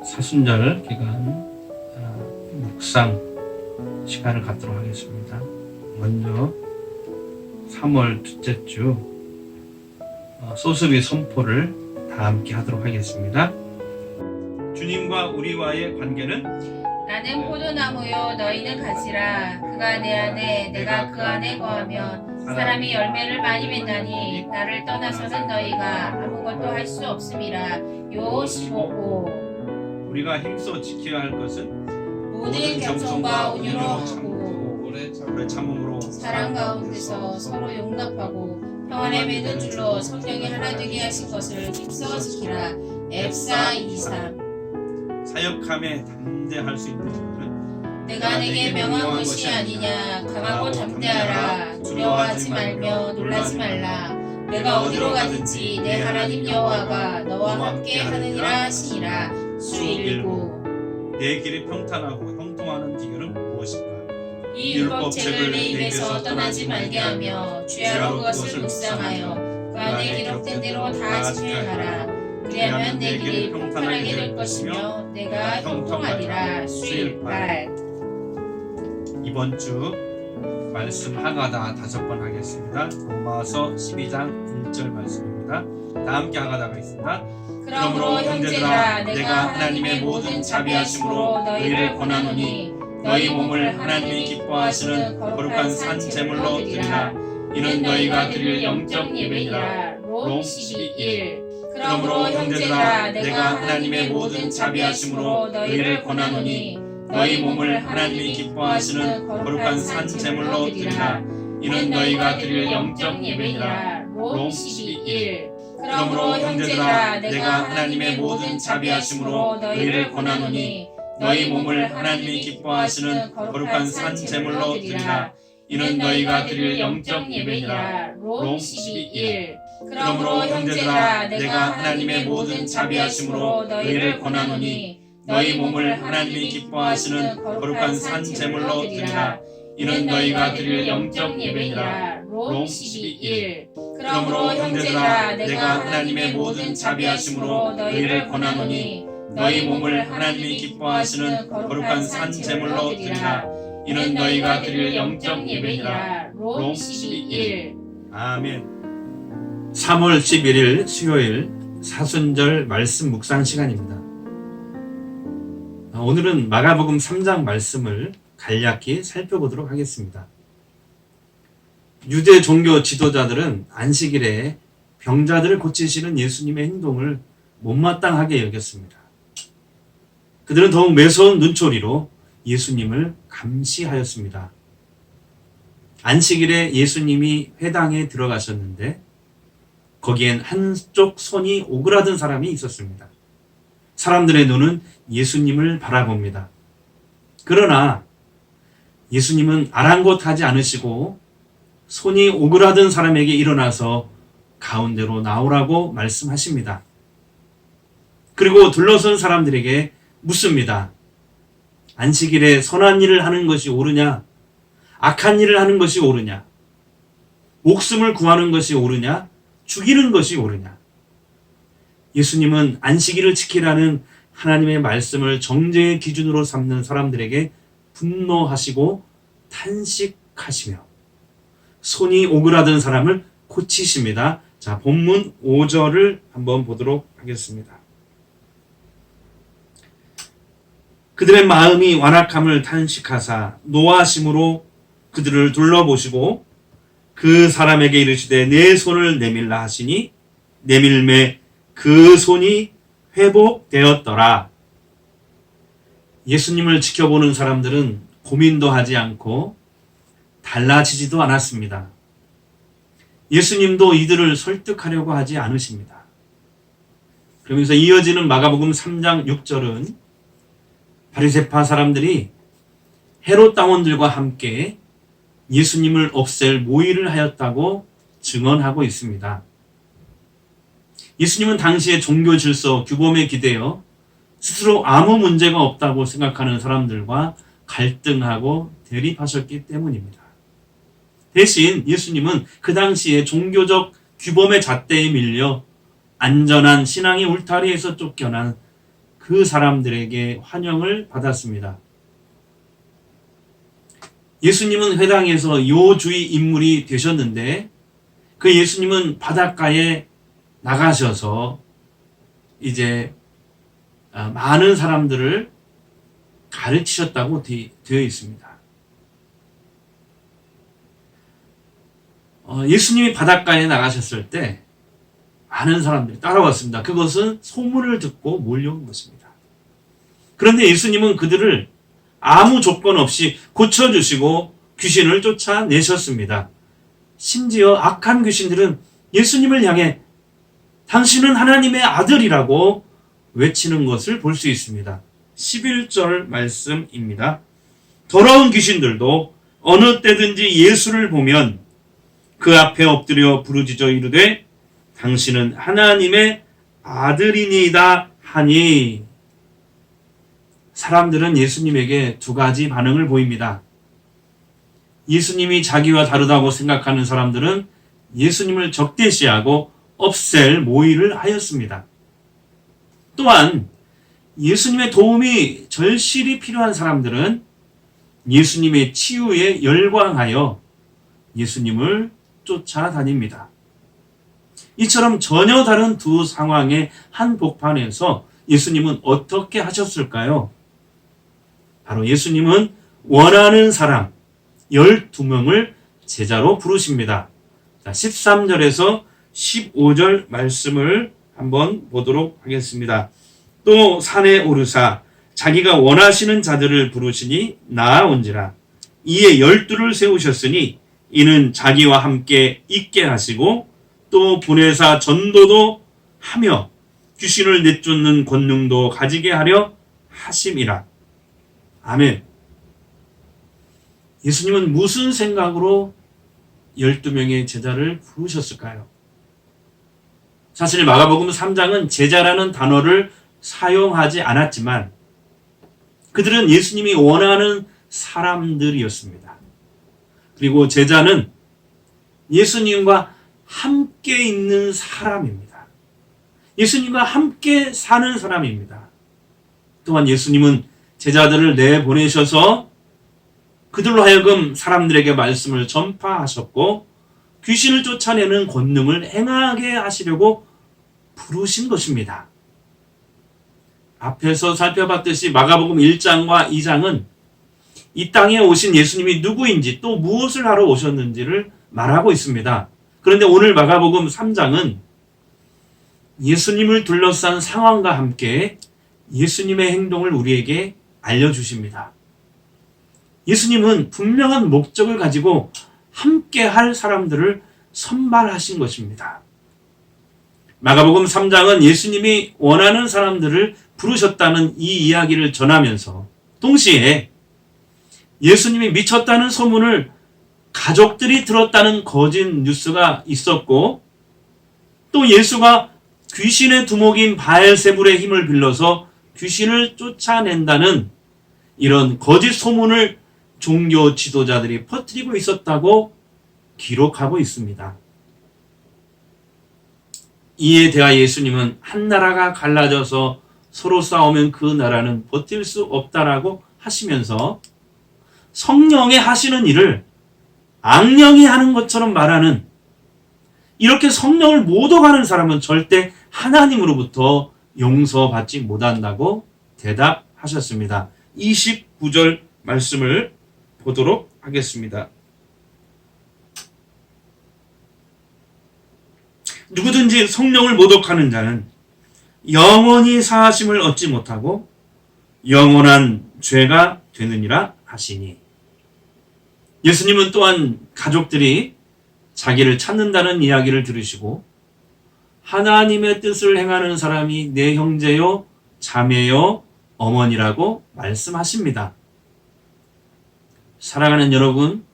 사순절 기간 묵상 시간을 갖도록 하겠습니다. 먼저 3월 둘째 주 소수비 선포를 다 함께 하도록 하겠습니다. 주님과 우리와의 관계는 나는 포도나무요 너희는 가지라. 그가 내 안에 내가 그 안에 거하면 사람이 열매를 많이 맺나니 나를 떠나서는 너희가 아무것도 할 수 없음이라. 요 15호. 우리가 힘써 지켜야 할 것은 모든 겸손과 온유로 하고 오래 참음으로 사랑 가운데서 서로 용납하고 평안에 맺는 줄로 성령이 하나 되게 하신 것을 힘써 지키라. 앱사 23. 사역함에 담대할 수 있는 자들은 내가 내게 명한 것이 아니냐. 강하고 담대하라. 두려워하지 말며 놀라지 말라. 내가 어디로 가든지 내 하나님 여호와가 너와 함께 하느니라 하시니라. 수일구. 내 길이 평탄하고 형통하는 비결은 무엇인가? 이 율법책을 내 입에서 떠나지 말게 하며 주야로 그것을 묵상하여 그 안에 기록된 대로 다 지켜하라. 그리하면 내 길이 평탄하게 될 것이며 내가 형통하리라. 수일팔. 이번 주 말씀 하가다 5번 하겠습니다. 로마서 12장 1절 말씀입니다. 다 함께 하가다가 있습니다. 그러므로 형제들아 내가 하나님의 모든 자비하심으로 너희를 권하노니 너희 몸을 하나님이 기뻐하시는 거룩한 산 제물로 드리라. 이는 너희가 드릴 영적 예배니라. 롬 12:1. 그러므로 형제들아 내가 하나님의 모든 자비하심으로 너희를 권하노니 너희 몸을 하나님이 기뻐하시는 거룩한 산 제물로 드리라. 이는 너희가 드릴 영적 예배니라. 롬 12:1. 그러므로 형제들아 내가 하나님의 모든 자비하심으로 너희를 권하노니 너희 몸을 하나님이 기뻐하시는 거룩한 산 제물로 드리라. 이는 너희가 드릴 영적 예배니라. 롬 12:1. 그러므로 형제들아 내가 하나님의 모든 자비하심으로 너희를 권하노니 너희 몸을 하나님이 기뻐하시는 거룩한 산 제물로 드리라. 이는 너희가 드릴 영적 예배니라. 롬 12:1. 그러므로 형제들아 내가 하나님의 모든 자비하심으로 너희를 권하노니 너희 몸을 하나님이 기뻐하시는 거룩한 산 제물로 드리라. 이는 너희가 드릴 영적 예배니라. 롬 12:1. 아멘. 3월 11일 수요일 사순절 말씀 묵상 시간입니다. 오늘은 마가복음 3장 말씀을 간략히 살펴보도록 하겠습니다. 유대 종교 지도자들은 안식일에 병자들을 고치시는 예수님의 행동을 못마땅하게 여겼습니다. 그들은 더욱 매서운 눈초리로 예수님을 감시하였습니다. 안식일에 예수님이 회당에 들어가셨는데 거기엔 한쪽 손이 오그라든 사람이 있었습니다. 사람들의 눈은 예수님을 바라봅니다. 그러나 예수님은 아랑곳하지 않으시고 손이 오그라든 사람에게 일어나서 가운데로 나오라고 말씀하십니다. 그리고 둘러선 사람들에게 묻습니다. 안식일에 선한 일을 하는 것이 옳으냐? 악한 일을 하는 것이 옳으냐? 목숨을 구하는 것이 옳으냐? 죽이는 것이 옳으냐? 예수님은 안식일을 지키라는 하나님의 말씀을 정죄의 기준으로 삼는 사람들에게 분노하시고 탄식하시며 손이 오그라든 사람을 고치십니다. 자, 본문 5절을 한번 보도록 하겠습니다. 그들의 마음이 완악함을 탄식하사 노하심으로 그들을 둘러보시고 그 사람에게 이르시되 내 손을 내밀라 하시니 내밀매 그 손이 회복되었더라. 예수님을 지켜보는 사람들은 고민도 하지 않고 달라지지도 않았습니다. 예수님도 이들을 설득하려고 하지 않으십니다. 그러면서 이어지는 마가복음 3장 6절은 바리새파 사람들이 헤롯 당원들과 함께 예수님을 없앨 모의를 하였다고 증언하고 있습니다. 예수님은 당시의 종교 질서 규범에 기대어 스스로 아무 문제가 없다고 생각하는 사람들과 갈등하고 대립하셨기 때문입니다. 대신 예수님은 그 당시의 종교적 규범의 잣대에 밀려 안전한 신앙의 울타리에서 쫓겨난 그 사람들에게 환영을 받았습니다. 예수님은 회당에서 요주의 인물이 되셨는데 그 예수님은 바닷가에 나가셔서 이제 많은 사람들을 가르치셨다고 되어 있습니다. 예수님이 바닷가에 나가셨을 때 많은 사람들이 따라왔습니다. 그것은 소문을 듣고 몰려온 것입니다. 그런데 예수님은 그들을 아무 조건 없이 고쳐주시고 귀신을 쫓아내셨습니다. 심지어 악한 귀신들은 예수님을 향해 당신은 하나님의 아들이라고 외치는 것을 볼 수 있습니다. 11절 말씀입니다. 더러운 귀신들도 어느 때든지 예수를 보면 그 앞에 엎드려 부르짖어 이르되 당신은 하나님의 아들이니이다 하니. 사람들은 예수님에게 두 가지 반응을 보입니다. 예수님이 자기와 다르다고 생각하는 사람들은 예수님을 적대시하고 없앨 모의를 하였습니다. 또한 예수님의 도움이 절실히 필요한 사람들은 예수님의 치유에 열광하여 예수님을 쫓아다닙니다. 이처럼 전혀 다른 두 상황의 한복판에서 예수님은 어떻게 하셨을까요? 바로 예수님은 원하는 사람 12명을 제자로 부르십니다. 13절에서 15절 말씀을 한번 보도록 하겠습니다. 또 산에 오르사 자기가 원하시는 자들을 부르시니 나아온지라. 이에 12를 세우셨으니 이는 자기와 함께 있게 하시고 또 보내사 전도도 하며 귀신을 내쫓는 권능도 가지게 하려 하심이라. 아멘. 예수님은 무슨 생각으로 12명의 제자를 부르셨을까요? 사실 마가복음 3장은 제자라는 단어를 사용하지 않았지만 그들은 예수님이 원하는 사람들이었습니다. 그리고 제자는 예수님과 함께 있는 사람입니다. 예수님과 함께 사는 사람입니다. 또한 예수님은 제자들을 내보내셔서 그들로 하여금 사람들에게 말씀을 전파하셨고 귀신을 쫓아내는 권능을 행하게 하시려고 부르신 것입니다. 앞에서 살펴봤듯이 마가복음 1장과 2장은 이 땅에 오신 예수님이 누구인지 또 무엇을 하러 오셨는지를 말하고 있습니다. 그런데 오늘 마가복음 3장은 예수님을 둘러싼 상황과 함께 예수님의 행동을 우리에게 알려주십니다. 예수님은 분명한 목적을 가지고 함께 할 사람들을 선발하신 것입니다. 마가복음 3장은 예수님이 원하는 사람들을 부르셨다는 이 이야기를 전하면서 동시에 예수님이 미쳤다는 소문을 가족들이 들었다는 거짓 뉴스가 있었고 또 예수가 귀신의 두목인 바엘세불의 힘을 빌려서 귀신을 쫓아낸다는 이런 거짓 소문을 종교 지도자들이 퍼뜨리고 있었다고 기록하고 있습니다. 이에 대하여 예수님은 한 나라가 갈라져서 서로 싸우면 그 나라는 버틸 수 없다라고 하시면서 성령이 하시는 일을 악령이 하는 것처럼 말하는 이렇게 성령을 모독하는 사람은 절대 하나님으로부터 용서받지 못한다고 대답하셨습니다. 29절 말씀을 보도록 하겠습니다. 누구든지 성령을 모독하는 자는 영원히 사하심을 얻지 못하고 영원한 죄가 되느니라 하시니. 예수님은 또한 가족들이 자기를 찾는다는 이야기를 들으시고 하나님의 뜻을 행하는 사람이 내 형제요, 자매요, 어머니라고 말씀하십니다. 사랑하는 여러분,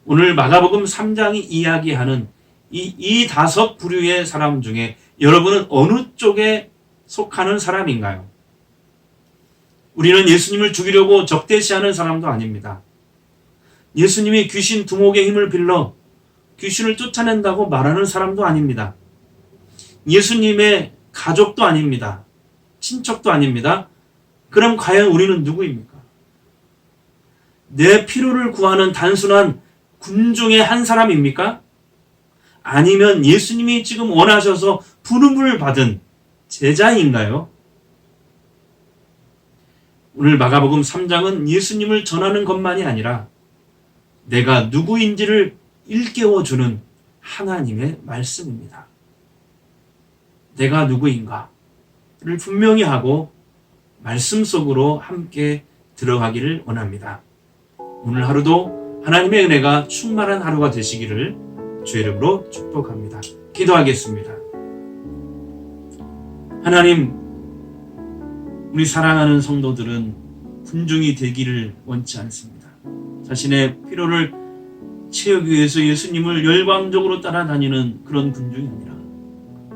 오늘 마가복음 3장이 이야기하는 이 다섯 부류의 사람 중에 여러분은 어느 쪽에 속하는 사람인가요? 우리는 예수님을 죽이려고 적대시하는 사람도 아닙니다. 예수님이 귀신 두목의 힘을 빌려 귀신을 쫓아낸다고 말하는 사람도 아닙니다. 예수님의 가족도 아닙니다. 친척도 아닙니다. 그럼 과연 우리는 누구입니까? 내 필요를 구하는 단순한 군중의 한 사람입니까? 아니면 예수님이 지금 원하셔서 부름을 받은 제자인가요? 오늘 마가복음 3장은 예수님을 전하는 것만이 아니라 내가 누구인지를 일깨워주는 하나님의 말씀입니다. 내가 누구인가를 분명히 하고 말씀 속으로 함께 들어가기를 원합니다. 오늘 하루도 하나님의 은혜가 충만한 하루가 되시기를 주의 이름으로 축복합니다. 기도하겠습니다. 하나님, 우리 사랑하는 성도들은 군중이 되기를 원치 않습니다. 자신의 필요를 채우기 위해서 예수님을 열광적으로 따라다니는 그런 군중이 아니라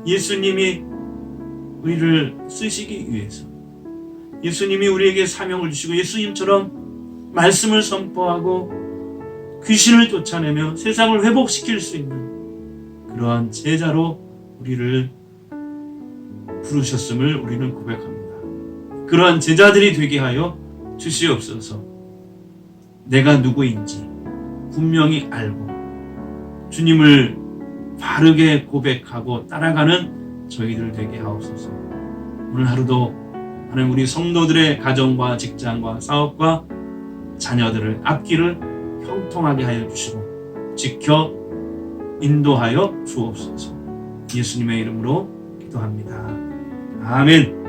예수님이 우리를 쓰시기 위해서 예수님이 우리에게 사명을 주시고 예수님처럼 말씀을 선포하고 귀신을 쫓아내며 세상을 회복시킬 수 있는 그러한 제자로 우리를 부르셨음을 우리는 고백합니다. 그러한 제자들이 되게 하여 주시옵소서. 내가 누구인지 분명히 알고 주님을 바르게 고백하고 따라가는 저희들 되게 하옵소서. 오늘 하루도 하나님 우리 성도들의 가정과 직장과 사업과 자녀들을 앞길을 형통하게 하여 주시고 지켜 인도하여 주옵소서. 예수님의 이름으로 기도합니다. 아멘.